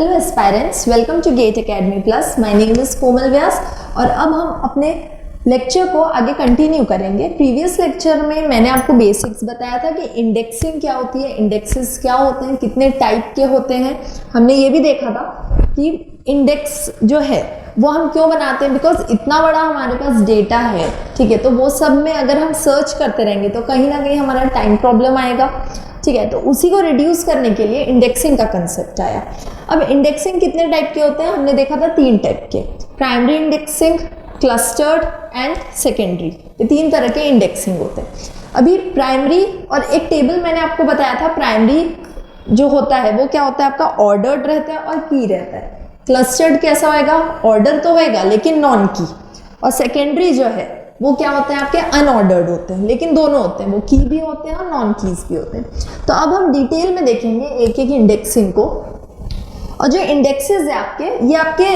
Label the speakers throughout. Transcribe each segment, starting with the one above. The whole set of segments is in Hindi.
Speaker 1: Hello aspirants, welcome to GATE academy plus. My name is Komal Vyas और अब हम अपने लेक्चर को आगे कंटिन्यू करेंगे। प्रीवियस लेक्चर में मैंने आपको बेसिक्स बताया था कि इंडेक्सिंग क्या होती है, इंडेक्सेस क्या होते हैं, कितने टाइप के होते हैं। हमने ये भी देखा था कि इंडेक्स जो है वो हम क्यों बनाते हैं, बिकॉज इतना बड़ा हमारे पास डेटा है, ठीक है। तो वो सब में अगर हम सर्च करते रहेंगे तो कहीं ना कहीं हमारा टाइम प्रॉब्लम आएगा, ठीक है। तो उसी को रिड्यूस करने के लिए इंडेक्सिंग का कंसेप्ट आया। अब इंडेक्सिंग कितने टाइप के होते हैं, हमने देखा था 3 टाइप के, primary indexing, clustered and secondary. ये 3 तरह के इंडेक्सिंग होते हैं। अभी प्राइमरी, और एक टेबल मैंने आपको बताया था, प्राइमरी जो होता है वो क्या होता है, आपका ऑर्डर्ड रहता है और की रहता है। क्लस्टर्ड कैसा होएगा, ऑर्डर तो होएगा लेकिन नॉन की। और सेकेंडरी जो है वो क्या होते हैं, आपके अनऑर्डर्ड होते हैं, लेकिन दोनों होते हैं, वो की भी होते हैं और नॉन कीज भी होते हैं। तो अब हम डिटेल में देखेंगे एक एक इंडेक्सिंग को। और जो इंडेक्सेस है आपके, ये आपके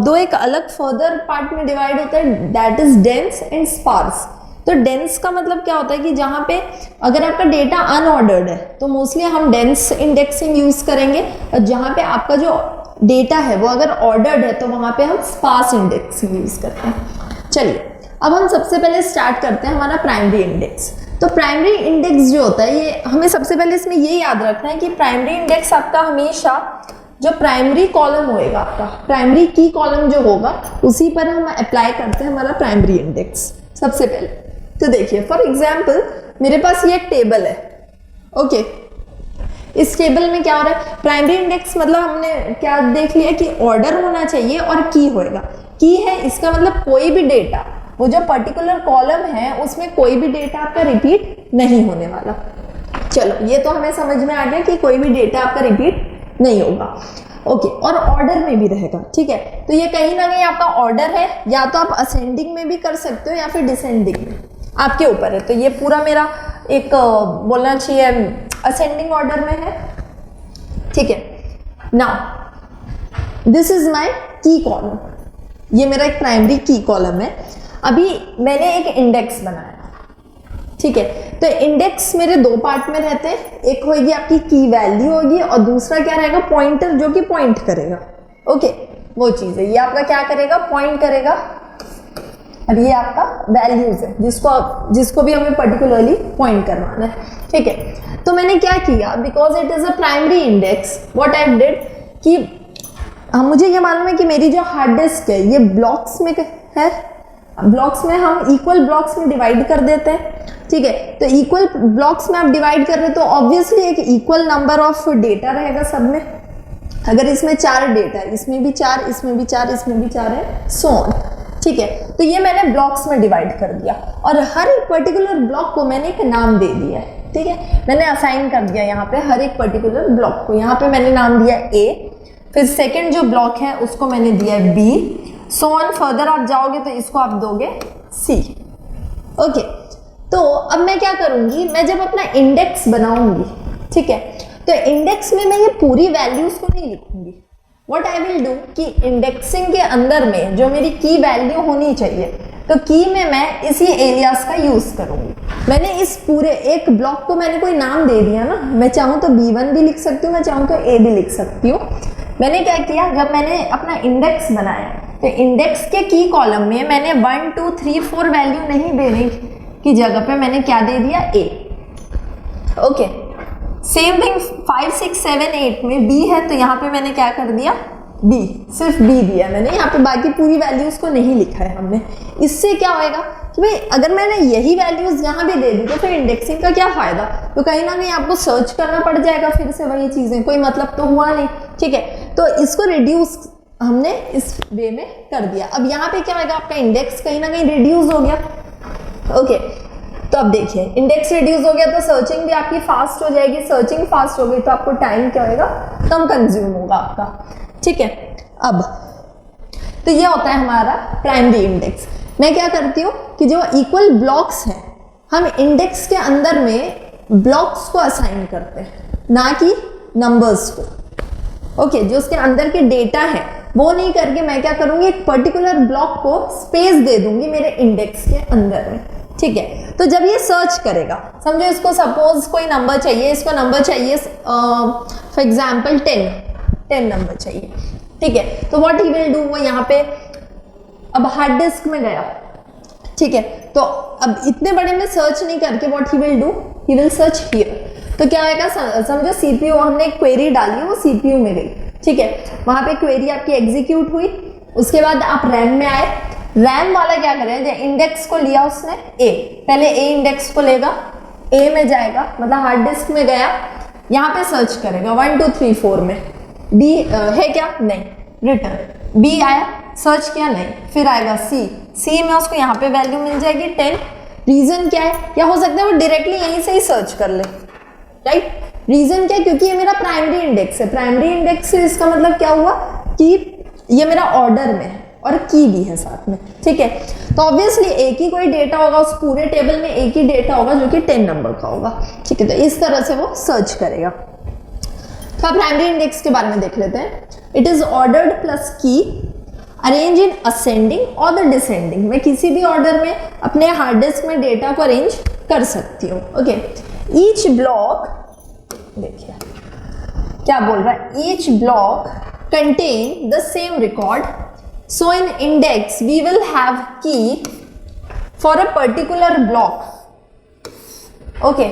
Speaker 1: दो एक अलग फर्दर पार्ट में डिवाइड होता है, that is dense and sparse. तो डेंस का मतलब क्या होता है कि जहाँ पे अगर आपका डेटा अनऑर्डर्ड है तो मोस्टली हम डेंस इंडेक्सिंग यूज करेंगे, और जहाँ पे आपका जो डेटा है वो अगर ऑर्डर्ड है तो वहाँ पे हम स्पार्स इंडेक्सिंग यूज करते हैं। चलिए अब हम सबसे पहले स्टार्ट करते हैं हमारा प्राइमरी इंडेक्स। तो प्राइमरी इंडेक्स जो होता है, ये हमें सबसे पहले इसमें ये याद रखना है कि प्राइमरी इंडेक्स आपका हमेशा जो प्राइमरी कॉलम होएगा, आपका प्राइमरी की कॉलम जो होगा उसी पर हम अप्लाई करते हैं हमारा प्राइमरी इंडेक्स सबसे पहले। तो देखिए फॉर एग्जाम्पल मेरे पास ये एक टेबल है, ओके। इस टेबल में क्या हो रहा है, प्राइमरी इंडेक्स मतलब हमने क्या देख लिया कि ऑर्डर होना चाहिए और की होएगा। की है इसका मतलब कोई भी डेटा, वो जो पर्टिकुलर कॉलम है उसमें कोई भी डेटा आपका रिपीट नहीं होने वाला। चलो ये तो हमें समझ में आ गया कि कोई भी डेटा आपका रिपीट नहीं होगा, ओके। और ऑर्डर में भी रहेगा, ठीक है। तो ये कहीं ना कहीं आपका ऑर्डर है, या तो आप असेंडिंग में भी कर सकते हो या फिर डिसेंडिंग में, आपके ऊपर है। तो ये पूरा मेरा एक बोलना चाहिए असेंडिंग ऑर्डर में है, ठीक है। नाउ दिस इज माय की कॉलम, ये मेरा एक प्राइमरी की कॉलम है। अभी मैंने एक इंडेक्स बनाया, ठीक है। तो इंडेक्स मेरे 2 पार्ट में रहते हैं, एक होगी आपकी की वैल्यू होगी और दूसरा क्या रहेगा, पॉइंटर जो कि पॉइंट करेगा, ओके। वो चीज है, ये आपका क्या करेगा, पॉइंट करेगा। अब ये आपका वैल्यूज है जिसको भी हमें पर्टिकुलरली पॉइंट करवाना है, ठीक है। तो मैंने क्या किया, because it is a primary index, what I did कि मुझे ये मालूम है कि मेरी जो हार्ड डिस्क है ये ब्लॉक्स में है, ब्लॉक्स में हम इक्वल ब्लॉक्स में डिवाइड कर देते हैं, ठीक है। तो इक्वल ब्लॉक्स में आप डिवाइड कर रहे हो तो ऑब्वियसली एक इक्वल नंबर ऑफ डेटा रहेगा सब में। अगर इसमें 4 डेटा है, इसमें भी 4, इसमें भी 4, इसमें भी 4 है, सो ऑन, ठीक है। तो ये मैंने ब्लॉक्स में डिवाइड कर दिया और हर एक पर्टिकुलर ब्लॉक को मैंने एक नाम दे दिया है, ठीक है। मैंने असाइन कर दिया यहाँ पे हर एक पर्टिकुलर ब्लॉक को, यहाँ पे मैंने नाम दिया ए, फिर सेकेंड जो ब्लॉक है उसको मैंने दिया बी, सो ऑन। फर्दर आप जाओगे तो इसको आप दोगे सी, ओके। तो अब मैं क्या करूंगी, मैं जब अपना इंडेक्स बनाऊंगी, ठीक है, तो इंडेक्स में मैं ये पूरी वैल्यूज को नहीं लिखूंगी। व्हाट आई विल डू कि इंडेक्सिंग के अंदर में जो मेरी की वैल्यू होनी चाहिए, तो की में मैं इसी एलियास का यूज करूंगी। मैंने इस पूरे एक ब्लॉक को मैंने कोई नाम दे दिया ना, मैं चाहूँ तो B1 भी लिख सकती हूँ, मैं चाहूँ तो A भी लिख सकती हूँ। मैंने क्या किया, जब मैंने अपना इंडेक्स बनाया तो इंडेक्स के की कॉलम में मैंने 1 2 3 4 वैल्यू नहीं देने की जगह पे मैंने क्या दे दिया, A, ओके। सेम थिंग 5 6 7 8 में B है, तो यहाँ पे मैंने क्या कर दिया, B, सिर्फ B दिया मैंने, यहाँ पे बाकी पूरी वैल्यूज को नहीं लिखा है हमने। इससे क्या होएगा कि भाई अगर मैंने यही वैल्यूज यहाँ भी दे दी तो फिर इंडेक्सिंग का क्या फायदा, तो कहीं ना कहीं आपको सर्च करना पड़ जाएगा फिर से वही चीजें, कोई मतलब तो हुआ नहीं, ठीक है। तो इसको रिड्यूस हमने इस वे में कर दिया। अब यहाँ पे क्या होगा, आपका इंडेक्स कहीं ना कहीं रिड्यूस हो गया, ओके। तो अब देखिए इंडेक्स रिड्यूस हो गया तो सर्चिंग भी आपकी फास्ट हो जाएगी, सर्चिंग फास्ट हो गई तो आपको टाइम क्या होगा, कम कंज्यूम होगा आपका, ठीक है। अब तो ये होता है हमारा प्राइमरी इंडेक्स। मैं क्या करती हूँ कि जो इक्वल ब्लॉक्स हैं हम इंडेक्स के अंदर में ब्लॉक्स को असाइन करते हैं, ना कि नंबर्स को, ओके। जो उसके अंदर के डेटा है वो नहीं करके मैं क्या करूंगी, एक पर्टिकुलर ब्लॉक को स्पेस दे दूंगी मेरे इंडेक्स के अंदर में, ठीक है। तो जब ये सर्च करेगा, समझो इसको सपोज कोई नंबर चाहिए, इसको नंबर चाहिए फॉर एग्जाम्पल 10, 10 नंबर चाहिए, ठीक है। तो व्हाट ही विल डू, वो यहाँ पे अब हार्ड डिस्क में गया, ठीक है। तो अब इतने बड़े में सर्च नहीं करके what he will do, he will search here. तो क्या होगा, समझो सीपीयू, हमने एक क्वेरी डाली, वो सीपीयू में गई, ठीक है। वहां पे क्वेरी आपकी एग्जीक्यूट हुई, उसके बाद आप रैम में आए। रैम वाला क्या करें, इंडेक्स को लिया उसने ए, पहले ए इंडेक्स को लेगा, ए में जाएगा, मतलब हार्ड डिस्क में गया, यहाँ पे सर्च करेगा 1 2 3 4 में, डी है क्या, नहीं, रिटर्न। बी आया, सर्च किया, नहीं, फिर आएगा सी, सी में उसको यहाँ पे वैल्यू मिल जाएगी 10। रीजन क्या है, या हो सकता है वो डायरेक्टली यहीं से ही सर्च कर ले, राइट। रीजन क्या है, क्योंकि ये मेरा प्राइमरी इंडेक्स है। प्राइमरी इंडेक्स से इसका मतलब क्या हुआ कि ये मेरा ऑर्डर में है और की भी है साथ में, ठीक है। तो ऑब्वियसली एक ही कोई डेटा होगा उस पूरे टेबल में, एक ही डेटा होगा जो कि 10 नंबर का होगा, ठीक है। तो इस तरह से वो सर्च करेगा। तो आप प्राइमरी इंडेक्स के बारे में देख लेते हैं। इट इज ऑर्डर्ड प्लस की, अरेंज इन असेंडिंग और द डिसेंडिंग। मैं किसी भी ऑर्डर में अपने हार्ड डिस्क में डेटा को अरेंज कर सकती हूँ, ओके। ईच ब्लॉक, देखिए क्या बोल रहा है, each block contain the same record, so in index we will have key for a particular block, okay.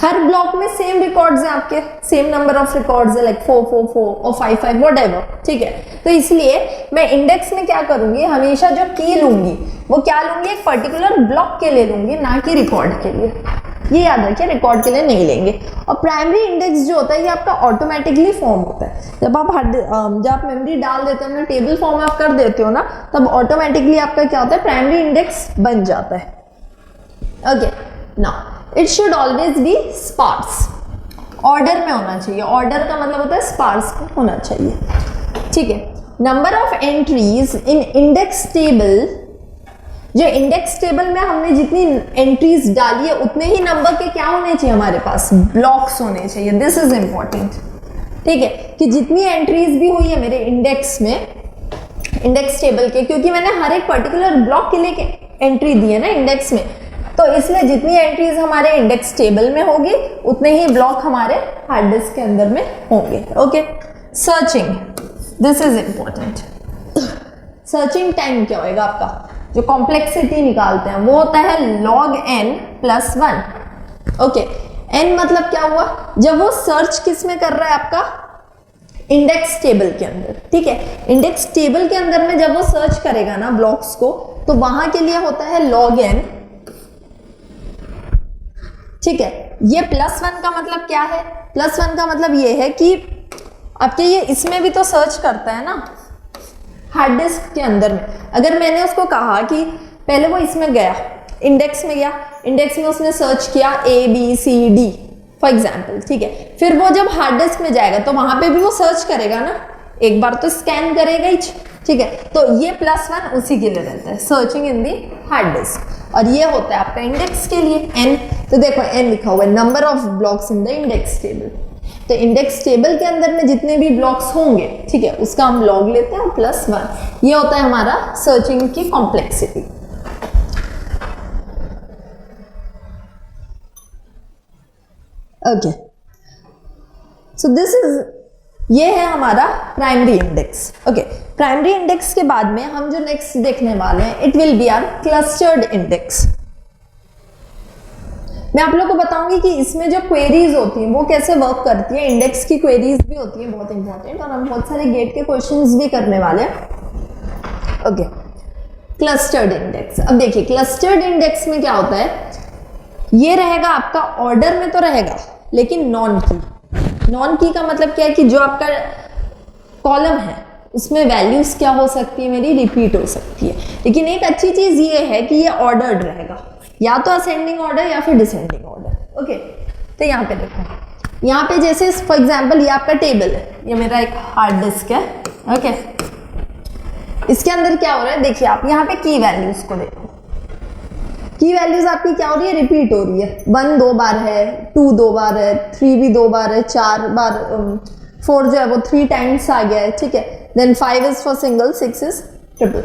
Speaker 1: हर ब्लॉक में सेम रिकॉर्ड्स हैं आपके, सेम नंबर ऑफ रिकॉर्ड्स है, लाइक 4 4 4 और 5 5 व्हाटएवर, ठीक है। तो इसलिए मैं इंडेक्स में क्या करूंगी, हमेशा जो की लूंगी वो क्या लूंगी, एक पर्टिकुलर ब्लॉक के लिए लूंगी, ना कि रिकॉर्ड के लिए। ये याद रखिए, रिकॉर्ड के लिए नहीं लेंगे। और प्राइमरी इंडेक्स जो होता है ये आपका ऑटोमेटिकली फॉर्म होता है। जब आप मेमोरी डाल देते हो ना, टेबल फॉर्म आप कर देते हो ना, तब ऑटोमेटिकली आपका क्या होता है, प्राइमरी इंडेक्स बन जाता है, okay. Now it should always be sparse, order में होना चाहिए। ऑर्डर का मतलब होता है स्पार्स होना चाहिए, ठीक है। Number of entries in index table, जो इंडेक्स टेबल में हमने जितनी एंट्रीज डाली है उतने ही नंबर के क्या होने चाहिए हमारे पास, ब्लॉक्स होने चाहिए। दिस इज इंपॉर्टेंट, ठीक है, कि जितनी एंट्रीज भी हुई है मेरे इंडेक्स में, इंडेक्स टेबल के, क्योंकि मैंने हर एक पर्टिकुलर ब्लॉक के लिए एंट्री दी है ना इंडेक्स में, तो इसलिए जितनी एंट्रीज हमारे इंडेक्स टेबल में होगी उतने ही ब्लॉक हमारे हार्ड डिस्क के अंदर में होंगे, okay. Searching, this is important. Searching time क्या होगा आपका, जो कॉम्प्लेक्सिटी निकालते हैं वो होता है log n + 1, ओके। n मतलब क्या हुआ, जब वो सर्च किस में कर रहा है, आपका इंडेक्स टेबल के अंदर, ठीक है। इंडेक्स टेबल के अंदर में जब वो सर्च करेगा ना ब्लॉक्स को, तो वहां के लिए होता है log n, ठीक है। ये +1 का मतलब क्या है, +1 का मतलब ये है कि आपके ये इसमें भी तो सर्च करता है ना हार्ड डिस्क के अंदर में। अगर मैंने उसको कहा कि पहले वो इसमें गया, इंडेक्स में गया, इंडेक्स में उसने सर्च किया ABCD फॉर एग्जाम्पल, ठीक है। फिर वो जब हार्ड डिस्क में जाएगा तो वहां पे भी वो सर्च करेगा ना, एक बार तो स्कैन करेगा ही, ठीक है। तो ये +1 उसी के लिए रहता है, सर्चिंग इन दी हार्ड डिस्क। और ये होता है आपका इंडेक्स के लिए n। तो देखो n लिखा हुआ है, number of blocks in the index table. तो इंडेक्स टेबल के अंदर में जितने भी ब्लॉक्स होंगे, ठीक है, उसका हम लॉग लेते हैं +1। ये होता है हमारा सर्चिंग की complexity. Okay, so this is, ये है हमारा primary index, okay. Primary index के बाद में हम जो नेक्स्ट देखने वाले हैं, it will be our clustered index. मैं आप लोगों को बताऊंगी कि इसमें जो क्वेरीज होती हैं वो कैसे वर्क करती है। इंडेक्स की क्वेरीज भी होती है बहुत इंपॉर्टेंट, और हम बहुत सारे गेट के क्वेश्चंस भी करने वाले हैं, ओके। क्लस्टर्ड इंडेक्स, अब देखिए क्लस्टर्ड इंडेक्स में क्या होता है, ये रहेगा आपका ऑर्डर में तो रहेगा, लेकिन नॉन की। नॉन की का मतलब क्या है कि जो आपका कॉलम है उसमें वैल्यूज क्या हो सकती है, मेरी रिपीट हो सकती है। लेकिन एक अच्छी चीज ये है कि ये ऑर्डर्ड रहेगा, या तो असेंडिंग ऑर्डर या फिर डिसेंडिंग ऑर्डर, ओके। तो यहाँ पे देखो, यहाँ पे जैसे फॉर एग्जांपल ये आपका टेबल है, ये मेरा एक हार्ड डिस्क है, ओके। इसके अंदर क्या हो रहा है, देखिए आप यहाँ पे की वैल्यूज को देखो, की वैल्यूज आपकी क्या हो रही है, रिपीट हो रही है। 1 2 बार है, 2 2 बार है, 3 भी 2 बार है, 4 बार 4 जो है वो 3 टाइम्स आ गया है, ठीक है। Then 5 is for single, 6 is triple.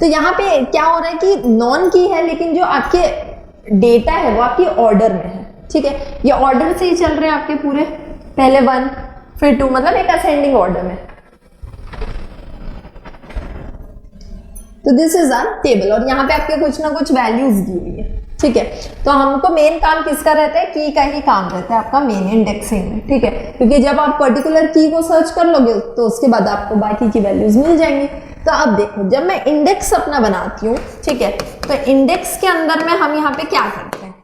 Speaker 1: तो यहाँ पे क्या हो रहा है कि नॉन की है, लेकिन जो आपके डेटा है वो आपकी ऑर्डर में है, ठीक है। ये ऑर्डर से ही चल रहे हैं आपके पूरे, पहले 1 फिर 2 मतलब एक असेंडिंग ऑर्डर में। तो दिस इज आवर टेबल और यहाँ पे आपके कुछ ना कुछ वैल्यूज दी हुई है, ठीक है। तो हमको मेन काम किसका रहता है, की का ही काम रहता है आपका मेन इंडेक्सिंग में, ठीक है, क्योंकि जब आप पर्टिकुलर की को सर्च कर लोगे तो उसके बाद आपको बाकी की वैल्यूज मिल जाएंगी। तो अब देखो जब मैं इंडेक्स अपना बनाती हूँ, ठीक है, तो इंडेक्स के अंदर में हम यहाँ पे क्या करते हैं,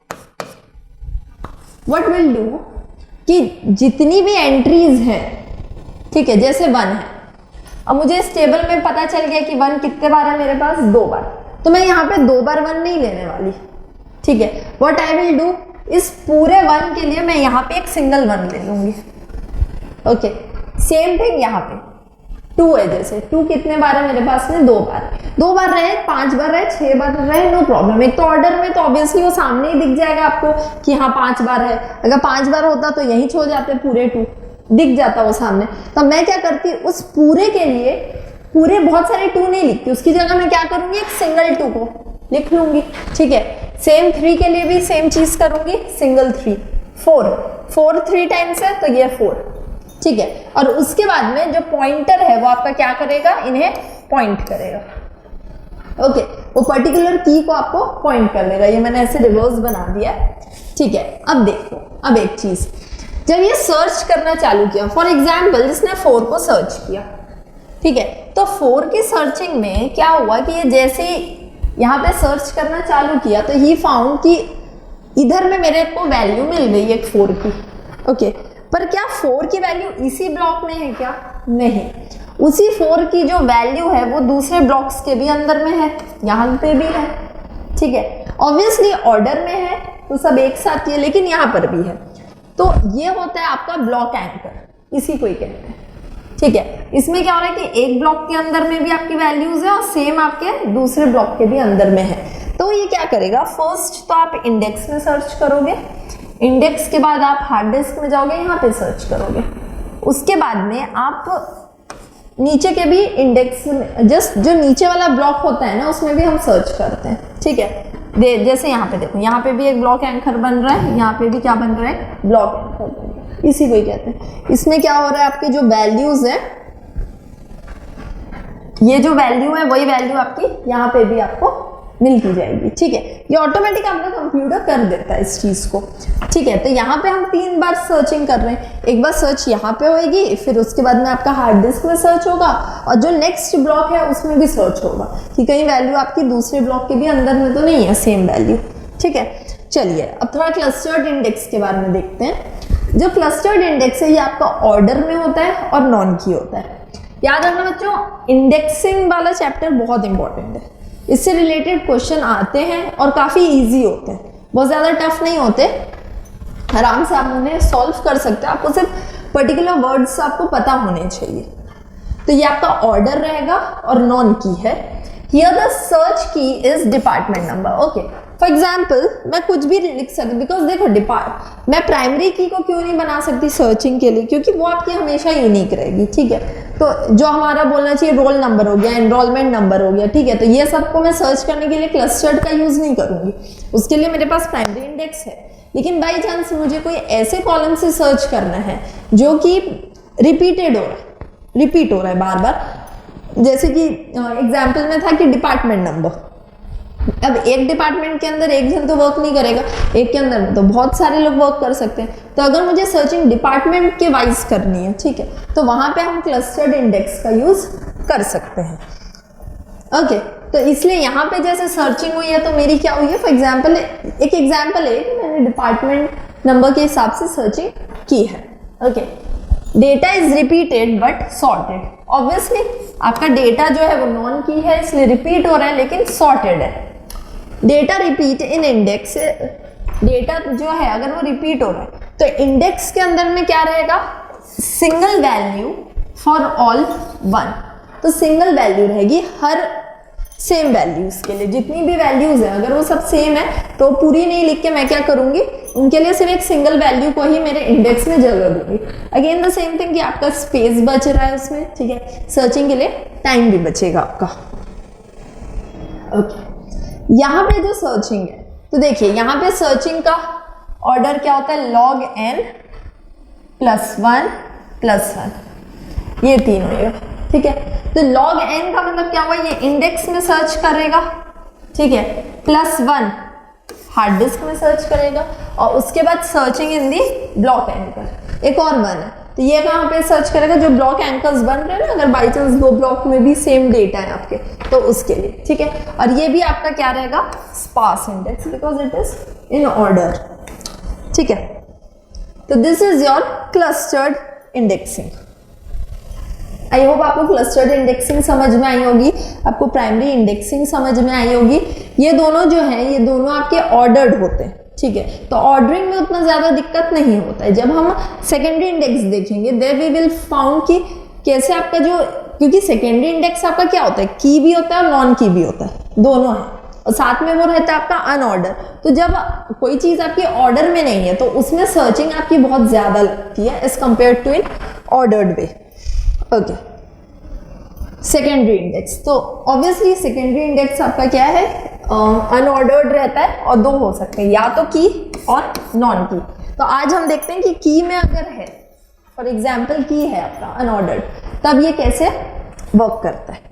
Speaker 1: व्हाट विल डू कि जितनी भी एंट्रीज हैं, ठीक है, जैसे 1 है, अब मुझे इस टेबल में पता चल गया कि 1 कितने बार है मेरे पास, 2 बार, तो मैं यहाँ पे 2 बार 1 नहीं लेने वाली, ठीक है। व्हाट आई विल डू, इस पूरे 1 के लिए मैं यहाँ पे एक सिंगल 1 ले लूंगी, ओके। सेम थिंग यहाँ पे 2 है, जैसे 2 कितने बार है मेरे पास में, 2 बार, 2 बार रहे, 5 बार रहे, 6 बार रहे, नो प्रॉब्लम। एक तो ऑर्डर में तो ऑब्वियसली वो सामने ही दिख जाएगा आपको कि हाँ 5 बार है, अगर 5 बार होता तो यहीं छोड़ जाते पूरे 2, दिख जाता वो सामने। तो मैं क्या करती, उस पूरे के लिए पूरे बहुत सारे 2 नहीं लिखती, उसकी जगह मैं क्या करूंगी, एक सिंगल 2 को लिख लूंगी, ठीक है। सेम 3 के लिए भी सेम चीज करूंगी, सिंगल 3, 4 3 टाइम्स है तो ये 4, ठीक है। और उसके बाद में जो पॉइंटर है वो आपका क्या करेगा, इन्हें पॉइंट करेगा, ओके, वो पर्टिकुलर की को आपको पॉइंट कर देगा। ये मैंने ऐसे रिवर्स बना दिया, ठीक है। अब देखो, अब एक चीज, जब ये सर्च करना चालू किया, फॉर एग्जाम्पल जिसने 4 को सर्च किया, ठीक है, तो 4 की सर्चिंग में क्या हुआ कि ये जैसे यहाँ पे सर्च करना चालू किया तो ही फाउंड कि इधर में मेरे को वैल्यू मिल गई एक 4 की, ओके। पर क्या 4 की वैल्यू इसी ब्लॉक में है क्या, नहीं, उसी 4 की जो वैल्यू है वो दूसरे ब्लॉक्स के भी अंदर में है, यहाँ पे भी है, ठीक है। ऑब्वियसली ऑर्डर में है तो सब एक साथ ही है, लेकिन यहाँ पर भी है। तो ये होता है आपका ब्लॉक एंकर, इसी को ही कहते हैं, ठीक है। इसमें क्या हो रहा है कि एक ब्लॉक के अंदर में भी आपकी वैल्यूज है और सेम आपके दूसरे ब्लॉक के भी अंदर में है। तो ये क्या करेगा, फर्स्ट तो आप इंडेक्स में सर्च करोगे, इंडेक्स के बाद आप हार्ड डिस्क में जाओगे, यहाँ पे सर्च करोगे, उसके बाद में आप नीचे के भी इंडेक्स में, जस्ट जो नीचे वाला ब्लॉक होता है ना उसमें भी हम सर्च करते हैं, ठीक है। जैसे यहाँ पे देखो, यहाँ पे भी एक ब्लॉक एंकर बन रहा है, यहाँ पे भी क्या बन रहा है, ब्लॉक एंकर बन रहा है, इसी को ही कहते हैं। इसमें क्या हो रहा है, आपके जो वैल्यूज है, ये जो वैल्यू है वही वैल्यू आपकी यहाँ पे भी आपको मिलती जाएगी, ठीक है। ये ऑटोमेटिक आपका कंप्यूटर कर देता है इस चीज को, ठीक है। तो यहाँ पे हम 3 बार सर्चिंग कर रहे हैं, एक बार सर्च यहाँ पे होगी, फिर उसके बाद में आपका हार्ड डिस्क में सर्च होगा, और जो नेक्स्ट ब्लॉक है उसमें भी सर्च होगा कि कहीं वैल्यू आपकी दूसरे ब्लॉक के भी अंदर में तो नहीं है सेम वैल्यू, ठीक है। चलिए अब थोड़ा क्लस्टर्ड इंडेक्स के बारे में देखते हैं। जो क्लस्टर्ड इंडेक्स है ये आपका ऑर्डर में होता है और नॉन की होता है। याद रखना बच्चों, इंडेक्सिंग वाला चैप्टर बहुत इंपॉर्टेंट है, इससे रिलेटेड क्वेश्चन आते हैं और काफ़ी इजी होते हैं, बहुत ज़्यादा टफ नहीं होते, आराम से आप उन्हें सॉल्व कर सकते हो, आपको सिर्फ पर्टिकुलर वर्ड्स आपको पता होने चाहिए। तो ये आपका ऑर्डर रहेगा और नॉन की है। हियर द सर्च की is department number, okay. For example मैं कुछ भी लिख सकती, बिकॉज देखो मैं प्राइमरी की को क्यों नहीं बना सकती सर्चिंग के लिए, क्योंकि वो आपकी हमेशा यूनिक रहेगी, ठीक है। तो जो हमारा बोलना चाहिए रोल नंबर हो गया, एनरोलमेंट नंबर हो गया, ठीक है, तो ये सबको मैं सर्च करने के लिए क्लस्टर्ड का यूज नहीं करूंगी, उसके लिए मेरे पास प्राइमरी इंडेक्स है। लेकिन बाई चांस मुझे कोई ऐसे कॉलम से सर्च करना है जो कि रिपीटेड हो रहा है, रिपीट हो रहा है बार बार, जैसे कि एग्जाम्पल में था कि डिपार्टमेंट नंबर। अब एक डिपार्टमेंट के अंदर एक जन तो वर्क नहीं करेगा, एक के अंदर तो बहुत सारे लोग वर्क कर सकते हैं। तो अगर मुझे सर्चिंग डिपार्टमेंट के वाइज करनी है, ठीक है, तो वहां पे हम क्लस्टर्ड इंडेक्स का यूज कर सकते हैं, ओके। तो इसलिए यहाँ पे जैसे सर्चिंग हुई है तो मेरी क्या हुई है, फॉर एग्जाम्पल एक एग्जाम्पल है कि मैंने डिपार्टमेंट नंबर के हिसाब से सर्चिंग की है, okay. Data is repeated but sorted, obviously आपका डेटा जो है वो नॉन की है इसलिए रिपीट हो रहा है लेकिन सॉर्टेड है। Data repeat in index, data जो है अगर वो रिपीट हो रहा है तो इंडेक्स के अंदर में क्या रहेगा, सिंगल वैल्यू फॉर ऑल 1, तो सिंगल वैल्यू रहेगी हर सेम वैल्यूज के लिए, जितनी भी वैल्यूज है अगर वो सब सेम है तो पूरी नहीं लिख के मैं क्या करूंगी, उनके लिए सिर्फ एक सिंगल वैल्यू को ही मेरे इंडेक्स में जगह दूंगी। अगेन द सेम थिंग कि आपका स्पेस बच रहा है उसमें, ठीक है, सर्चिंग के लिए टाइम भी बचेगा आपका, ओके। यहाँ पे जो सर्चिंग है तो देखिए यहाँ पे सर्चिंग का ऑर्डर क्या होता है, log n +1 +1, ये 3 होएगा, ठीक है। तो log n का मतलब क्या हुआ, ये इंडेक्स में सर्च करेगा, ठीक है, +1 हार्ड डिस्क में सर्च करेगा, और उसके बाद सर्चिंग इन दी ब्लॉक एंकर, एक और 1 है, तो ये कहाँ पे सर्च करेगा, जो ब्लॉक एंकर्स बन रहे हैं ना, अगर बाई चांस 2 ब्लॉक में भी सेम डेटा है आपके, तो उसके लिए, ठीक है। और ये भी आपका क्या रहेगा, sparse index, because it is in order, ठीक है। तो this is your clustered indexing. I hope आपको क्लस्टर्ड इंडेक्सिंग समझ में आई होगी, आपको प्राइमरी इंडेक्सिंग समझ में आई होगी। ये दोनों जो है, ये दोनों आपके ऑर्डर्ड होते हैं, ठीक है। तो ऑर्डरिंग में उतना ज़्यादा दिक्कत नहीं होता है। जब हम सेकेंडरी इंडेक्स देखेंगे, देयर वी विल फाउंड कि कैसे आपका जो, क्योंकि सेकेंडरी इंडेक्स आपका क्या होता है, की भी होता है और नॉन की भी होता है, दोनों है, और साथ में वो रहता है आपका अनऑर्डर। तो जब कोई चीज़ आपकी ऑर्डर में नहीं है, तो उसमें सर्चिंग आपकी बहुत ज़्यादा लगती है as compare to in ordered way, okay. Secondary index, तो ऑब्वियसली सेकेंडरी इंडेक्स आपका क्या है, अनऑर्डर्ड रहता है, और 2 हो सकते हैं, या तो की और नॉन की। तो आज हम देखते हैं कि की में अगर है, फॉर एग्जाम्पल की है आपका अनऑर्डर्ड, तब ये कैसे वर्क करता है।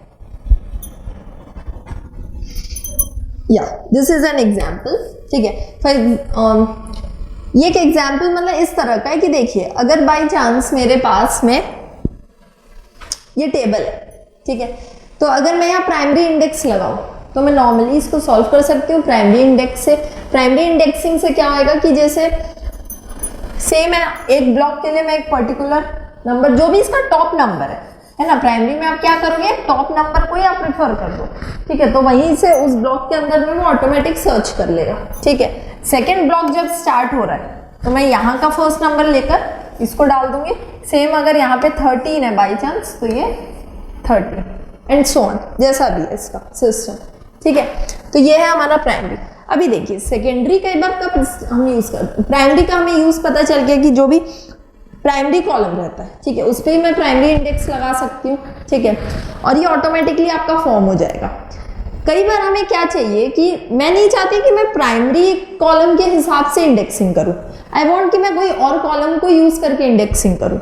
Speaker 1: या दिस इज एन एग्जाम्पल, ठीक है। ये एक एग्जाम्पल मतलब इस तरह का है कि देखिए, अगर बाई चांस मेरे पास में ये टेबल है, ठीक है, तो अगर मैं यहाँ प्राइमरी इंडेक्स लगाऊं, तो मैं नॉर्मली इसको सॉल्व कर सकती हूँ प्राइमरी इंडेक्स से। प्राइमरी इंडेक्सिंग से क्या होएगा कि जैसे सेम है, एक ब्लॉक के लिए मैं एक पर्टिकुलर नंबर, जो भी इसका टॉप नंबर है ना, प्राइमरी में आप क्या करोगे, टॉप नंबर को ही आप प्रेफर कर दो, ठीक है, तो वहीं से उस ब्लॉक के अंदर में वो ऑटोमेटिक सर्च कर लेगा, ठीक है। सेकेंड ब्लॉक जब स्टार्ट हो रहा है, तो मैं यहाँ का फर्स्ट नंबर लेकर इसको डाल दूंगी, सेम अगर यहाँ पे 13 है बाई चांस, तो ये 30 एंड सो ऑन, जैसा भी है इसका सिस्टम, ठीक है। तो ये है हमारा प्राइमरी। अभी देखिए सेकेंडरी कई बार कब हम यूज करते हैं, प्राइमरी का हमें यूज पता चल गया कि जो भी प्राइमरी कॉलम रहता है, ठीक है, उस पर ही मैं प्राइमरी इंडेक्स लगा सकती हूँ, ठीक है, और ये ऑटोमेटिकली आपका फॉर्म हो जाएगा। कई बार हमें क्या चाहिए कि मैं नहीं चाहती कि मैं प्राइमरी कॉलम के हिसाब से इंडेक्सिंग करूँ, आई वॉन्ट कि मैं कोई और कॉलम को यूज करके इंडेक्सिंग करूँ,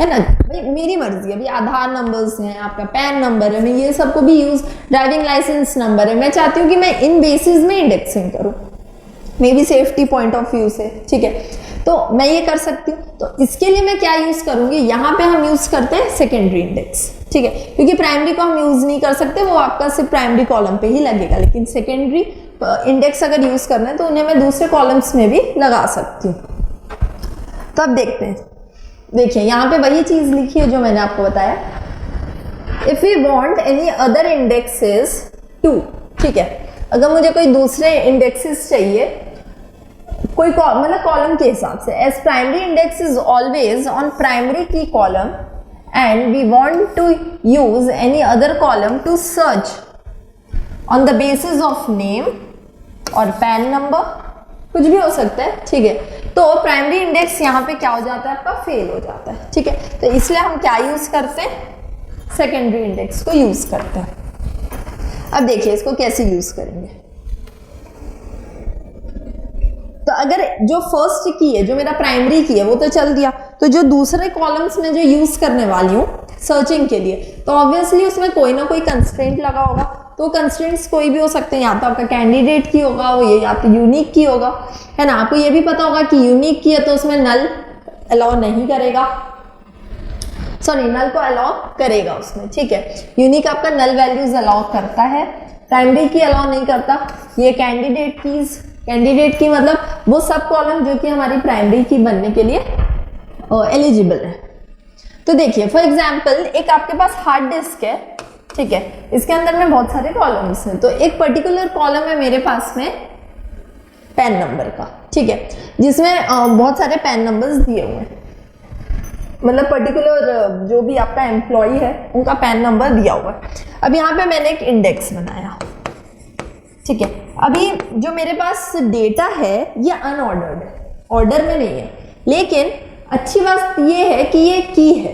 Speaker 1: है ना, भाई मेरी मर्जी है। अभी आधार नंबर्स हैं, आपका पैन नंबर है, मैं ये सबको भी यूज, ड्राइविंग लाइसेंस नंबर है, मैं चाहती हूँ कि मैं इन बेसिस में इंडेक्सिंग करूँ, may be safety point of view से, ठीक है, तो मैं ये कर सकती हूँ। तो इसके लिए मैं क्या यूज करूंगी, यहाँ पे हम यूज करते हैं सेकेंडरी इंडेक्स, ठीक है, क्योंकि प्राइमरी को हम यूज नहीं कर सकते, वो आपका सिर्फ प्राइमरी कॉलम पे ही लगेगा, लेकिन सेकेंडरी इंडेक्स अगर यूज करना है तो उन्हें मैं दूसरे कॉलम्स में भी लगा सकती हूँ। तो अब देखते हैं, देखिए यहाँ पे वही चीज लिखी है जो मैंने आपको बताया, if we want any other indexes 2, ठीक है, अगर मुझे कोई दूसरे इंडेक्सेस चाहिए, कोई मतलब कॉलम के हिसाब से, as primary index is always on primary key column and we want to use any other column to search on the basis of name और पैन नंबर, कुछ भी हो सकता है, ठीक है, तो प्राइमरी इंडेक्स यहाँ पे क्या हो जाता है, आपका फेल हो जाता है, ठीक है। तो इसलिए हम क्या यूज करते हैं, सेकेंडरी इंडेक्स को यूज करते हैं। अब देखिए इसको कैसे यूज करेंगे। तो अगर जो फर्स्ट की है, जो मेरा प्राइमरी की है, वो तो चल दिया, तो जो दूसरे कॉलम्स में जो यूज करने वाली हूँ सर्चिंग के लिए, तो ऑब्वियसली उसमें कोई ना कोई कंस्ट्रेंट लगा होगा। तो कंस्ट्रेंट्स कोई भी हो सकते हैं, या तो आपका कैंडिडेट की होगा वो, ये या तो यूनिक की होगा, है ना। आपको ये भी पता होगा कि यूनिक की है तो उसमें नल अलाउ नहीं करेगा, सॉरी नल को अलाउ करेगा उसमें, ठीक है। यूनिक आपका नल वैल्यूज अलाउ करता है, प्राइमरी की अलाउ नहीं करता। ये कैंडिडेट कीज, कैंडिडेट की मतलब वो सब कॉलम जो कि हमारी प्राइमरी की बनने के लिए एलिजिबल है। तो देखिए फॉर एग्जाम्पल एक आपके पास हार्ड डिस्क है, ठीक है, इसके अंदर में बहुत सारे कॉलम्स हैं, तो एक पर्टिकुलर कॉलम है मेरे पास में पैन नंबर का, ठीक है, जिसमें बहुत सारे पैन नंबर्स दिए हुए हैं, मतलब पर्टिकुलर जो भी आपका एम्प्लॉय है उनका पैन नंबर दिया हुआ है। अब यहाँ पे मैंने एक इंडेक्स बनाया, ठीक है। अभी जो मेरे पास डेटा है ये अनऑर्डर्ड है, ऑर्डर में नहीं है, लेकिन अच्छी बात ये है कि ये की है,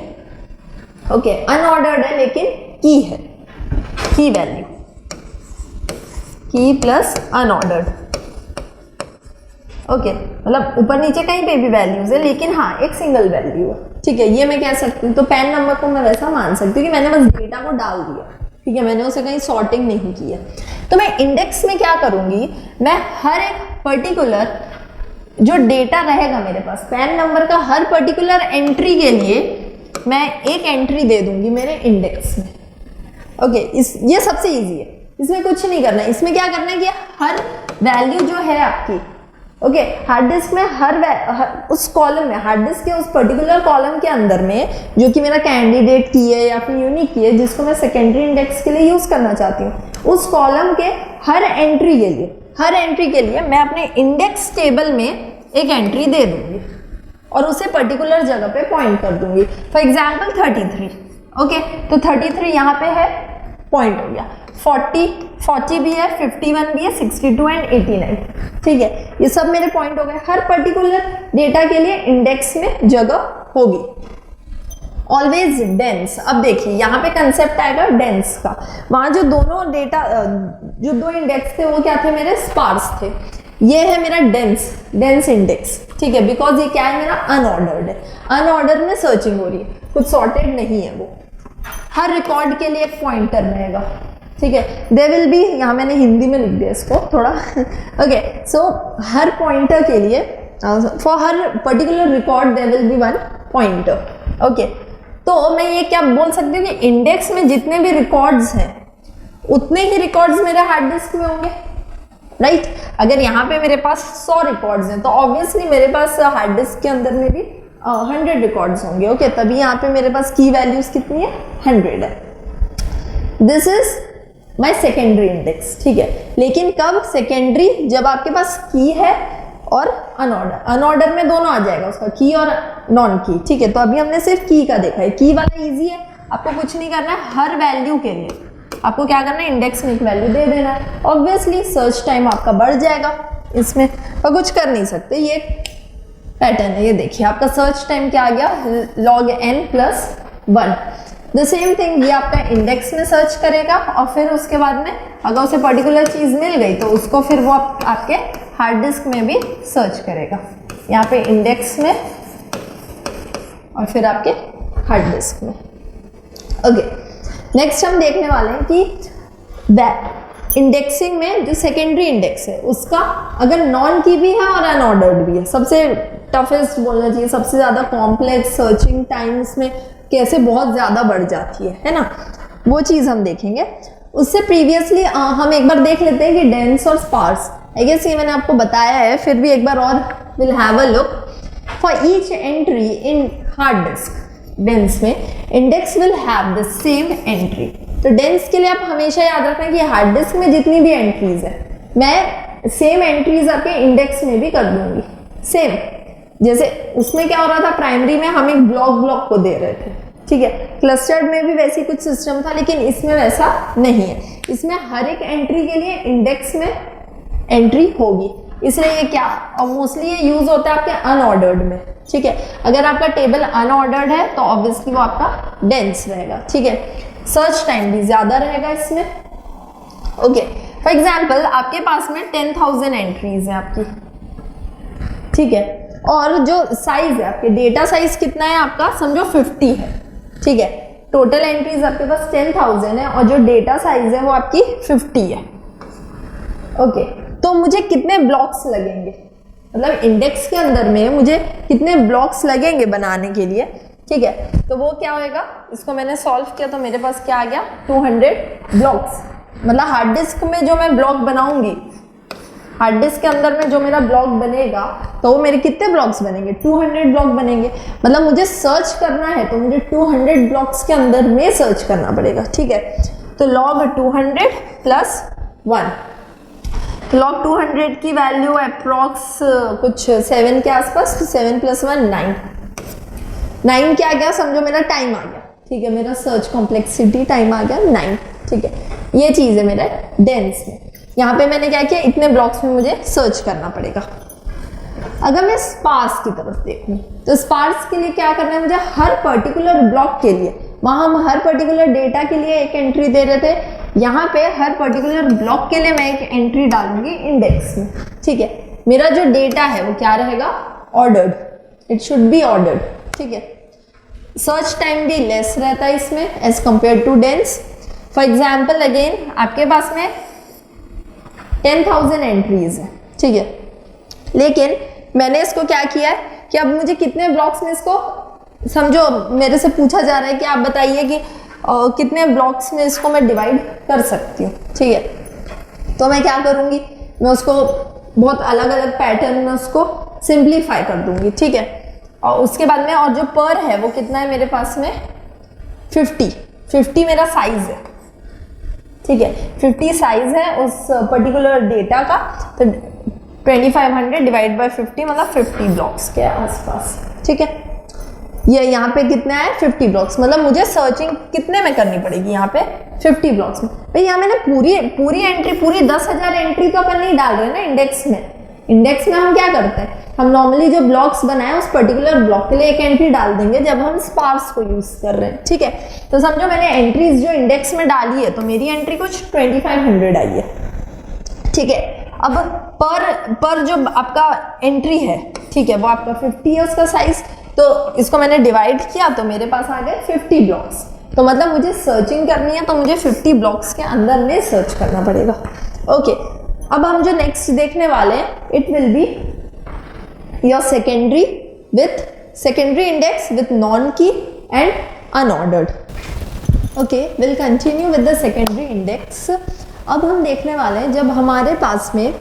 Speaker 1: ओके, अनऑर्डर्ड है लेकिन की है, की वैल्यू, की प्लस अनऑर्डर्ड, ओके, मतलब ऊपर नीचे कहीं पे भी वैल्यूज है, लेकिन हाँ एक सिंगल वैल्यू है, ठीक है, ये मैं कह सकती हूँ। तो पैन नंबर को मैं वैसा मान सकती हूँ कि मैंने बस डेटा को डाल दिया, ठीक है, मैंने उसे कहीं सॉर्टिंग नहीं की है। तो मैं इंडेक्स में क्या करूंगी, मैं हर एक पर्टिकुलर जो डेटा रहेगा मेरे पास पैन नंबर का, हर पर्टिकुलर एंट्री के लिए मैं एक एंट्री दे दूंगी मेरे इंडेक्स में। ओके, ये सबसे इजी है, इसमें कुछ नहीं करना है। इसमें क्या करना है कि हर वैल्यू जो है आपकी, ओके, हार्ड डिस्क में हर उस कॉलम में, हार्ड डिस्क के उस पर्टिकुलर कॉलम के अंदर में जो कि मेरा कैंडिडेट की है या फिर यूनिक की है, जिसको मैं सेकेंडरी इंडेक्स के लिए यूज करना चाहती हूँ, उस कॉलम के हर एंट्री के लिए मैं अपने इंडेक्स टेबल में एक एंट्री दे दूंगी और उसे पर्टिकुलर जगह पे पॉइंट कर दूंगी। फॉर एग्जाम्पल 33, ओके, तो 33 यहाँ पे है, पॉइंट हो गया। 40 भी है, 51 भी है, 62 एंड 89, ठीक है, ये सब मेरे पॉइंट हो गए। हर पर्टिकुलर डेटा के लिए इंडेक्स में जगह होगी। ऑलवेज डेंस, अब देखिए यहाँ पे कंसेप्ट आएगा डेंस का। वहां जो दोनों डेटा, जो दो इंडेक्स थे वो क्या थे मेरे, स्पार्स थे। ये है मेरा डेंस इंडेक्स, ठीक है, बिकॉज ये क्या है मेरा, अनऑर्डर्ड है। अनऑर्डर में सर्चिंग हो रही है, कुछ सॉर्टेड नहीं है वो। हर रिकॉर्ड के लिए एक पॉइंटर रहेगा, ठीक है, देयर विल बी, यहाँ मैंने हिंदी में लिख दिया इसको थोड़ा, ओके, सो हर पॉइंटर के लिए, फॉर हर particular record there will be one pointer, okay. तो मैं ये क्या बोल सकती हूँ कि इंडेक्स में जितने भी रिकॉर्ड्स हैं उतने ही रिकॉर्ड्स मेरे हार्ड डिस्क में होंगे, राइट। अगर यहाँ पे मेरे पास 100 रिकॉर्ड्स हैं तो ऑब्वियसली मेरे पास हार्ड डिस्क के अंदर में भी 100 रिकॉर्ड्स होंगे, ओके, तभी यहाँ पे मेरे पास की वैल्यूज कितनी है, 100 है। This is my secondary index, ठीक है। लेकिन कब सेकेंडरी, जब आपके पास की है और अनऑर्डर में दोनों आ जाएगा, उसका की और नॉन की, ठीक है। तो अभी हमने सिर्फ की का देखा है, की वाला इजी है, आपको कुछ नहीं करना है। हर वैल्यू के लिए आपको क्या करना है, इंडेक्स में एक वैल्यू दे देना है। ऑब्वियसली सर्च टाइम आपका बढ़ जाएगा इसमें, और कुछ कर नहीं सकते, ये पैटर्न है। ये देखिए आपका सर्च टाइम क्या आ गया, log n + 1। The same thing ये आपका इंडेक्स में सर्च करेगा और फिर उसके बाद में अगर उसे पर्टिकुलर चीज मिल गई तो उसको फिर वो आपके हार्ड डिस्क में भी सर्च करेगा, यहाँ पे इंडेक्स में और फिर आपके हार्ड डिस्क में, ओके। नेक्स्ट हम देखने वाले हैं कि इंडेक्सिंग में जो सेकेंडरी इंडेक्स है उसका अगर नॉन की भी है और अनऑर्डर्ड भी है, सबसे टफेस्ट बोलना चाहिए, सबसे ज़्यादा कॉम्प्लेक्स सर्चिंग टाइम्स में कैसे बहुत ज़्यादा बढ़ जाती है ना, वो चीज़ हम देखेंगे। उससे प्रीवियसली हम एक बार देख लेते हैं कि डेंस और स्पार्स, आई गेस ये मैंने आपको बताया है, फिर भी एक बार और will have a look. For each entry in hard disk, dense में index will have the same entry. तो डेंस के लिए आप हमेशा याद रखना कि हार्ड डिस्क में जितनी भी एंट्रीज है मैं सेम एंट्रीज आपके इंडेक्स में भी कर दूंगी, सेम। जैसे उसमें क्या हो रहा था, प्राइमरी में हम एक ब्लॉक को दे रहे थे, ठीक है, क्लस्टर्ड में भी वैसे कुछ सिस्टम था, लेकिन इसमें वैसा नहीं है। इसमें हर एक एंट्री के लिए इंडेक्स में एंट्री होगी, इसलिए ये क्या, और मोस्टली ये यूज होता है आपके अनऑर्डर्ड में, ठीक है। अगर आपका टेबल अनऑर्डर्ड है तो ऑब्वियसली वो आपका डेंस रहेगा, ठीक है। सर्च टाइम भी ज्यादा रहेगा इसमें, ओके। फॉर एग्जाम्पल आपके पास में 10,000 एंट्रीज है आपकी, ठीक है, और जो साइज है आपके, डेटा साइज कितना है आपका, समझो 50 है, ठीक है। टोटल एंट्रीज आपके पास 10,000 है और जो डेटा साइज है वो आपकी 50 है, ओके। तो मुझे कितने ब्लॉक्स लगेंगे, मतलब इंडेक्स के अंदर में मुझे कितने ब्लॉक्स लगेंगे बनाने के लिए, ठीक है। तो वो क्या होएगा, इसको मैंने सॉल्व किया तो मेरे पास क्या आ गया, 200 ब्लॉक्स। मतलब हार्ड डिस्क में जो मैं ब्लॉक बनाऊंगी, हार्ड डिस्क के अंदर में जो मेरा ब्लॉक बनेगा तो वो मेरे कितने ब्लॉक्स बनेंगे, 200 ब्लॉक बनेंगे। मतलब मुझे सर्च करना है तो मुझे 200 ब्लॉक्स के अंदर में सर्च करना पड़ेगा, ठीक है। तो log 200 + 1, log 200 की वैल्यू अप्रॉक्स कुछ 7 के आसपास, 7 + 1 9, 9 क्या गया, समझो मेरा टाइम आ गया, ठीक है, मेरा सर्च कॉम्प्लेक्सिटी टाइम आ गया 9, ठीक है। ये चीज़ है मेरा डेंस में। यहाँ पे मैंने क्या किया, इतने ब्लॉक्स में मुझे सर्च करना पड़ेगा। अगर मैं स्पार्स की तरफ देखूँ तो स्पार्स के लिए क्या करना है, मुझे हर पर्टिकुलर ब्लॉक के लिए, वहाँ हम हर पर्टिकुलर डेटा के लिए एक एंट्री दे रहे थे, यहाँ पे हर पर्टिकुलर ब्लॉक के लिए मैं एक एंट्री डालूंगी इंडेक्स में, ठीक है। मेरा जो डेटा है वो क्या रहेगा, ordered, it should be ordered, ठीक है। सर्च टाइम भी लेस रहता है इसमें as compare to dense. For example again आपके पास में 10,000 एंट्रीज है, ठीक है, लेकिन मैंने इसको क्या किया है कि अब मुझे कितने ब्लॉक्स में इसको, समझो मेरे से पूछा जा रहा है कि आप बताइए कि कितने ब्लॉक्स में इसको मैं डिवाइड कर सकती हूँ, ठीक है। तो मैं क्या करूँगी, मैं उसको बहुत अलग अलग पैटर्न में उसको सिंप्लीफाई कर दूंगी, ठीक है। और उसके बाद में, और जो पर है वो कितना है मेरे पास में 50 मेरा साइज है, ठीक है, 50 साइज है उस पर्टिकुलर डेटा का। तो 2500 डिवाइड बाय 50 मतलब 50 ब्लॉक्स के आसपास, ठीक है। ये यहाँ पे कितना है 50 ब्लॉक्स, मतलब मुझे सर्चिंग कितने में करनी पड़ेगी यहाँ पे 50 ब्लॉक्स में। भाई यहाँ मैंने पूरी एंट्री, पूरी 10,000 एंट्री तो अपन नहीं डाल रहे ना इंडेक्स में। इंडेक्स में हम क्या करते हैं, हम नॉर्मली जो ब्लॉक्स बनाए उस पर्टिकुलर ब्लॉक के लिए एक एंट्री डाल देंगे जब हम स्पार्स को यूज कर रहे हैं, ठीक है। तो समझो मैंने एंट्रीज जो इंडेक्स में डाली है, तो मेरी एंट्री कुछ 2500 आई है, ठीक है। अब पर जो आपका एंट्री है, ठीक है, वो आपका 50 है उसका साइज, तो इसको मैंने डिवाइड किया तो मेरे पास आ गए 50 ब्लॉक्स। तो मतलब मुझे सर्चिंग करनी है तो मुझे 50 ब्लॉक्स के अंदर में सर्च करना पड़ेगा। ओके, अब हम जो नेक्स्ट देखने वाले हैं, it will be your secondary index with non key and unordered. Okay, will continue with the secondary index. अब हम देखने वाले हैं जब हमारे पास में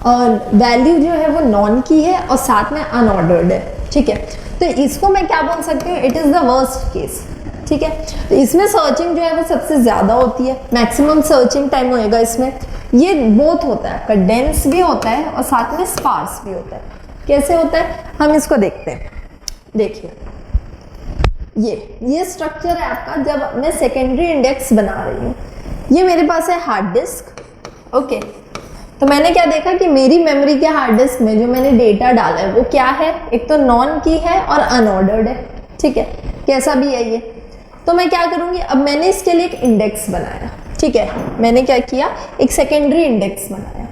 Speaker 1: वैल्यू जो है वो नॉन की है और साथ में अनऑर्डर्ड है, ठीक है। तो इसको मैं क्या बोल सकती हूँ, it is the worst case, ठीक है। तो इसमें सर्चिंग जो है वो सबसे ज़्यादा होती है, मैक्सिमम सर्चिंग टाइम होएगा इसमें। ये बोथ होता है, आपका डेंस भी होता है और साथ में स्पार्स भी होता है। कैसे होता है हम इसको देखते हैं। देखिए ये स्ट्रक्चर है आपका जब मैं सेकेंडरी इंडेक्स बना रही हूँ। ये मेरे पास है हार्ड डिस्क, ओके। तो मैंने क्या देखा कि मेरी मेमोरी के हार्ड डिस्क में जो मैंने डेटा डाला है वो क्या है, एक तो नॉन की है और अनऑर्डर्ड है, ठीक है, कैसा भी है ये। तो मैं क्या करूँगी, अब मैंने इसके लिए एक इंडेक्स बनाया, ठीक है। मैंने क्या किया, एक सेकेंडरी इंडेक्स बनाया।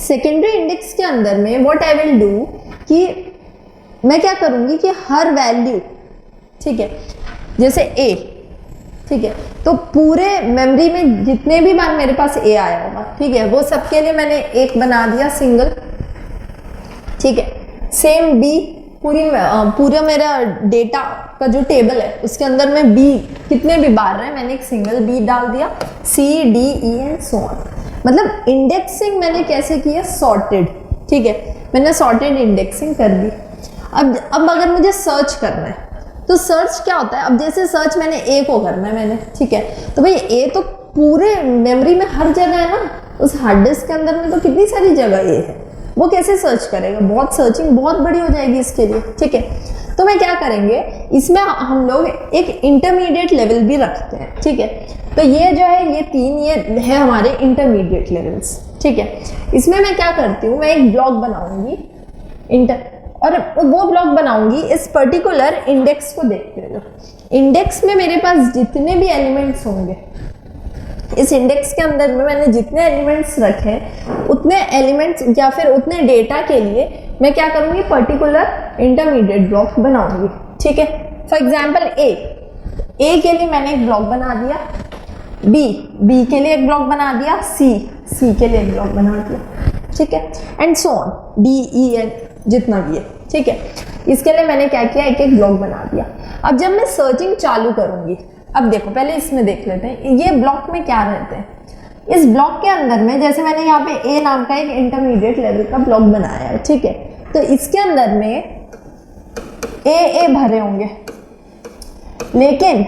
Speaker 1: सेकेंडरी इंडेक्स के अंदर में व्हाट आई विल डू कि मैं क्या करूँगी कि हर वैल्यू, ठीक है, जैसे ए, ठीक है, तो पूरे मेमोरी में जितने भी बार मेरे पास ए आया होगा, ठीक है, वो सबके लिए मैंने एक बना दिया सिंगल, ठीक है। सेम बी, पूरा मेरा डेटा का जो टेबल है उसके अंदर में बी कितने भी बार रहे मैंने एक सिंगल बी डाल दिया। C D E and so on, मतलब इंडेक्सिंग मैंने कैसे की है, सॉर्टेड, ठीक है, मैंने सॉर्टेड इंडेक्सिंग कर दी। अब अगर मुझे सर्च करना है तो सर्च क्या होता है, अब जैसे सर्च मैंने ए को करना है मैंने, ठीक है, तो भाई ए तो पूरे मेमोरी में हर जगह है ना, उस हार्ड डिस्क के अंदर में तो कितनी सारी जगह ए है, वो कैसे सर्च करेगा, बहुत सर्चिंग बहुत बड़ी हो जाएगी इसके लिए, ठीक है। तो मैं क्या करेंगे, इसमें हम लोग एक इंटरमीडिएट लेवल भी रखते हैं, ठीक है। तो ये जो है ये 3 ये है हमारे इंटरमीडिएट लेवल्स, ठीक है। इसमें मैं क्या करती हूँ, मैं एक ब्लॉक बनाऊंगी और वो ब्लॉक बनाऊंगी इस पर्टिकुलर इंडेक्स को देखते हुए। इंडेक्स में मेरे पास जितने भी एलिमेंट्स होंगे, इस इंडेक्स के अंदर में मैंने जितने एलिमेंट्स रखे उतने एलिमेंट्स या फिर उतने डेटा के लिए मैं क्या करूँगी, पर्टिकुलर इंटरमीडिएट ब्लॉक बनाऊंगी, ठीक है। फॉर एग्जाम्पल ए के लिए मैंने एक ब्लॉक बना दिया, बी के लिए एक ब्लॉक बना दिया, सी के लिए एक ब्लॉक बना दिया, ठीक है, and so on, D E N जितना भी है, ठीक है। इसके लिए मैंने क्या किया, एक एक ब्लॉक बना दिया। अब जब मैं सर्चिंग चालू करूंगी, अब देखो पहले इसमें देख लेते हैं ये ब्लॉक में क्या रहते हैं। इस ब्लॉक के अंदर में जैसे मैंने यहाँ पे ए नाम का एक इंटरमीडिएट लेवल का ब्लॉक बनाया है, ठीक है, तो इसके अंदर में ए भरे होंगे, लेकिन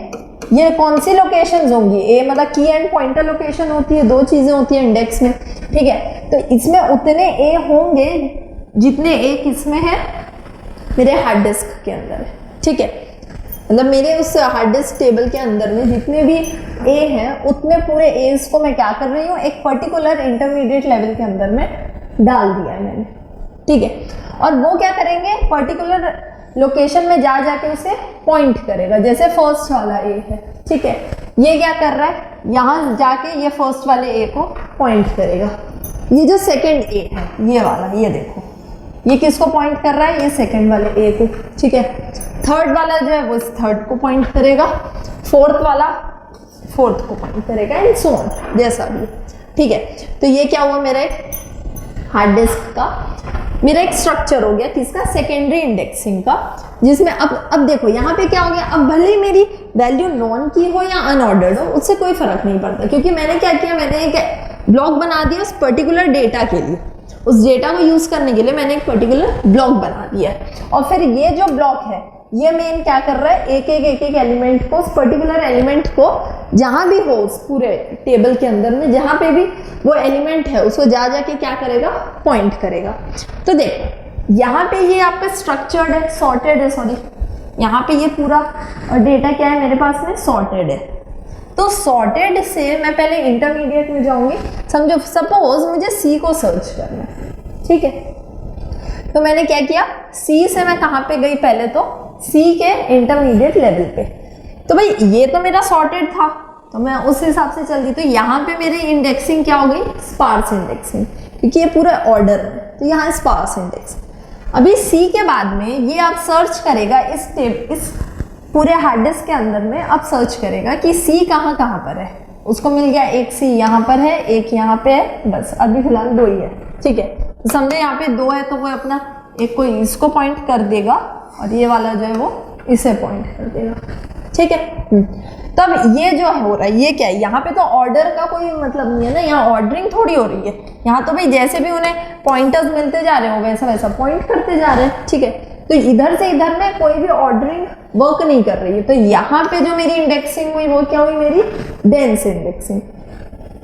Speaker 1: ये कौन सी लोकेशंस होंगी, ए मतलब की एंड पॉइंटर लोकेशन होती है, 2 चीजें होती है इंडेक्स में, ठीक है। तो इसमें उतने ए होंगे जितने ए किसमें है, मेरे हार्ड डिस्क के अंदर है, ठीक है। मतलब मेरे उस हार्ड डिस्क टेबल के अंदर में जितने भी ए हैं उतने पूरे एज को मैं क्या कर रही हूँ, एक पर्टिकुलर इंटरमीडिएट लेवल के अंदर में डाल दिया है मैंने, ठीक है। और वो क्या करेंगे, पर्टिकुलर लोकेशन में जाके उसे पॉइंट करेगा, जैसे फर्स्ट वाला ए है, ठीक है, ये क्या कर रहा है, यहाँ जाके ये फर्स्ट वाले ए को पॉइंट करेगा। ये जो सेकेंड ए है ये वाला, ये देखो ये किसको पॉइंट कर रहा है, ये सेकेंड वाले ए को, ठीक है। थर्ड वाला जो है वो इस थर्ड को पॉइंट करेगा, फोर्थ वाला फोर्थ को पॉइंट करेगा, एंड सो ऑन, जैसा भी। ठीक है, तो ये क्या हुआ मेरा एक हार्ड डिस्क का मेरा एक स्ट्रक्चर हो गया किसका, सेकेंडरी इंडेक्सिंग का, जिसमें अब देखो यहाँ पे क्या हो गया, अब भले ही मेरी वैल्यू नॉन की हो या अनऑर्डर्ड हो, उससे कोई फर्क नहीं पड़ता, क्योंकि मैंने क्या किया, मैंने एक ब्लॉक बना दिया उस पर्टिकुलर डेटा के लिए, उस डेटा को यूज करने के लिए मैंने एक पर्टिकुलर ब्लॉक बना दिया है। और फिर ये जो ब्लॉक है ये मेन क्या कर रहा है, एक एक एलिमेंट को, उस पर्टिकुलर एलिमेंट को जहां भी हो उस पूरे टेबल के अंदर में जहां पे भी वो एलिमेंट है उसको जा जाके क्या करेगा, पॉइंट करेगा। तो देखो यहाँ पे ये आपका स्ट्रक्चर्ड है, सॉर्टेड है, सॉरी यहाँ पे ये पूरा डेटा क्या है मेरे पास में, सॉर्टेड है। तो सॉर्टेड से मैं पहले इंटरमीडिएट में जाऊंगी। समझो सपोज मुझे सी को सर्च करना है, ठीक है, तो मैंने क्या किया, सी से मैं कहाँ पे गई, पहले तो सी के इंटरमीडिएट लेवल पे। तो भाई ये तो मेरा सॉर्टेड था, तो मैं उस हिसाब से चल दी। तो यहाँ पे मेरी इंडेक्सिंग क्या हो गई, स्पार्स इंडेक्सिंग, क्योंकि ये पूरा ऑर्डर है, तो यहाँ स्पार्स इंडेक्सिंग। अभी सी के बाद में ये आप सर्च करेगा इस पूरे हार्ड डिस्क के अंदर में, अब सर्च करेगा कि सी कहाँ कहाँ पर है। उसको मिल गया एक सी यहाँ पर है, एक यहाँ पे है, बस अभी फिलहाल दो ही है, ठीक है। तो समझे यहाँ पे दो है तो वो अपना एक को इसको पॉइंट कर देगा और ये वाला जो है वो इसे पॉइंट कर देगा, ठीक है। तब ये जो हो रहा है ये क्या है, यहाँ पे तो ऑर्डर का कोई मतलब नहीं है ना, यहाँ ऑर्डरिंग थोड़ी हो रही है, यहाँ तो भाई जैसे भी उन्हें पॉइंटर्स मिलते जा रहे हो वैसा वैसा पॉइंट करते जा रहे हैं, ठीक है। तो इधर से इधर में कोई भी ऑर्डरिंग वर्क नहीं कर रही है। तो यहाँ पे जो मेरी इंडेक्सिंग हुई वो क्या हुई, मेरी डेंस इंडेक्सिंग।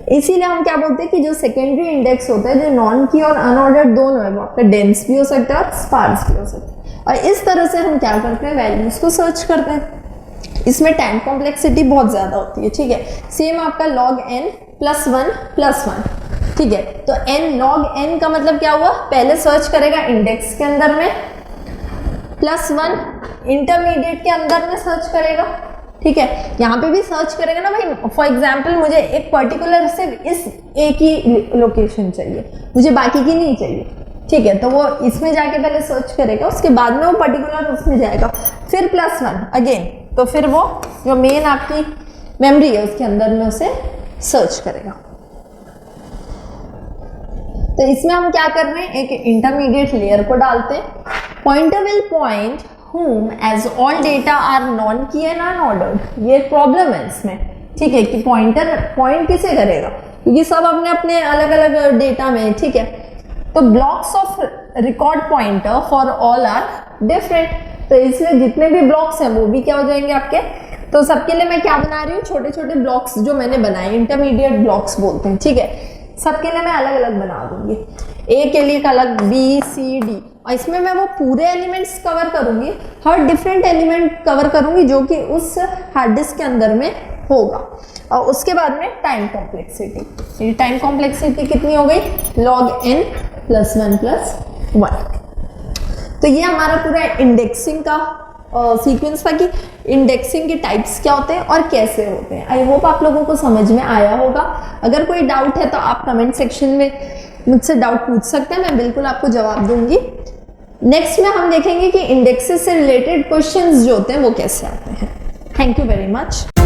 Speaker 1: इसीलिए हम क्या बोलते हैं कि जो सेकेंडरी इंडेक्स होता है, जो नॉन की और अनऑर्डर्ड दोनों है, वो आपका डेंस भी हो सकता है और स्पार्स भी हो सकता है। और इस तरह से हम क्या करते हैं, वैल्यूज को सर्च करते हैं। इसमें टाइम कॉम्प्लेक्सिटी बहुत ज्यादा होती है, ठीक है। सेम आपका log n +1 +1, ठीक है। तो n log n का मतलब क्या हुआ, पहले सर्च करेगा इंडेक्स के अंदर में, +1 इंटरमीडिएट के अंदर में सर्च करेगा, ठीक है। यहाँ पे भी सर्च करेगा ना भाई, फॉर एग्जाम्पल मुझे एक पर्टिकुलर सिर्फ इस एक ही लोकेशन चाहिए, मुझे बाकी की नहीं चाहिए, ठीक है। तो वो इसमें जाके पहले सर्च करेगा, उसके बाद में वो पर्टिकुलर उसमें जाएगा, फिर +1 अगेन, तो फिर वो जो मेन आपकी मेमोरी है उसके अंदर में उसे सर्च करेगा। तो इसमें हम क्या कर रहे हैं, एक इंटरमीडिएट लेयर को डालते हैं। Pointer will point whom as all data are non key and unordered। ये प्रॉब्लम है इसमें, ठीक है, कि पॉइंटर पॉइंट किसे करेगा, क्योंकि सब अपने अपने अलग अलग डेटा में, ठीक है। तो blocks of record pointer for all are different. तो इसलिए जितने भी ब्लॉक्स हैं वो भी क्या हो जाएंगे आपके। तो सबके लिए मैं क्या बना रही हूँ, छोटे छोटे ब्लॉक्स जो मैंने बनाए, इंटरमीडिएट ब्लॉक्स बोलते हैं, ठीक है। सबके लिए मैं अलग अलग बना दूंगी, ए के लिए अलग, बी सी डी, और इसमें मैं वो पूरे एलिमेंट्स कवर करूंगी, हर डिफरेंट एलिमेंट कवर करूंगी जो कि उस हार्ड डिस्क के अंदर में होगा। और उसके बाद में टाइम कॉम्प्लेक्सिटी, टाइम कॉम्प्लेक्सिटी कितनी हो गई, log n +1 +1। तो ये हमारा पूरा इंडेक्सिंग का सीक्वेंस था कि इंडेक्सिंग के टाइप्स क्या होते हैं और कैसे होते हैं। आई होप आप लोगों को समझ में आया होगा। अगर कोई डाउट है तो आप कमेंट सेक्शन में मुझसे डाउट पूछ सकते हैं, मैं बिल्कुल आपको जवाब दूंगी। नेक्स्ट में हम देखेंगे कि इंडेक्सेस से रिलेटेड क्वेश्चंस जो होते हैं वो कैसे आते हैं। Thank you very much.